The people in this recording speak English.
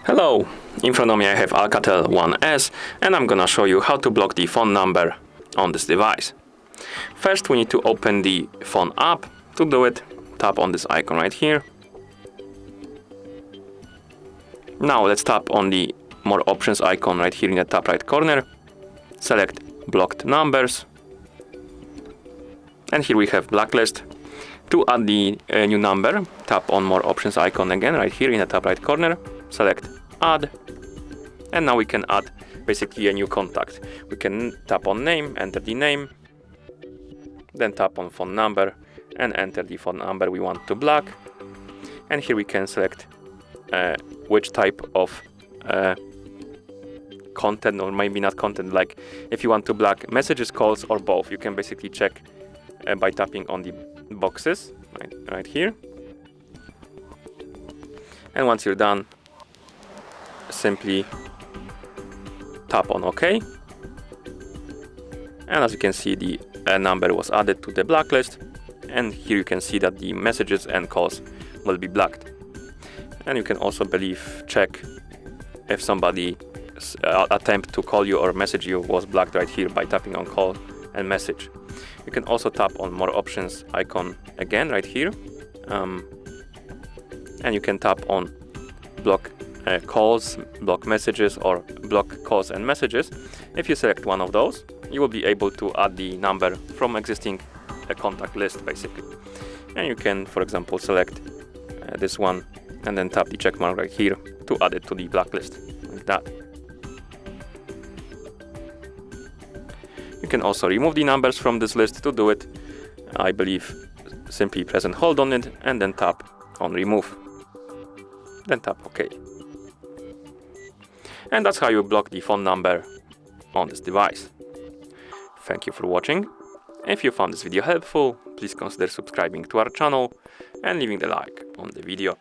Hello, in front of me I have ALCATEL 1S and I'm gonna show you how to block the phone number on this device. First we need to open the phone app. To do it, tap on this icon right here. Now let's tap on the more options icon right here in the top right corner. Select blocked numbers. And here we have Blacklist. To add the new number, tap on more options icon again right here in the top right corner. Select add. And now we can add basically a new contact. We can tap on name, enter the name. Then tap on phone number and enter the phone number we want to block. And here we can select which type of content, or maybe not content, like if you want to block messages, calls, or both. You can basically check by tapping on the boxes right here. And once you're done, simply tap on OK. And as you can see, the number was added to the blacklist. And here you can see that the messages and calls will be blocked. And you can also check if somebody attempt to call you or message you was blocked right here by tapping on call and message. You can also tap on more options icon again right here. And you can tap on block calls, block messages, or block calls and messages. If you select one of those, you will be able to add the number from existing contact list basically. And you can, for example, select this one and then tap the check mark right here to add it to the blacklist, like that. You can also remove the numbers from this list. To do it, I believe simply press and hold on it and then tap on remove. Then tap OK. And that's how you block the phone number on this device. Thank you for watching. If you found this video helpful, please consider subscribing to our channel and leaving a like on the video.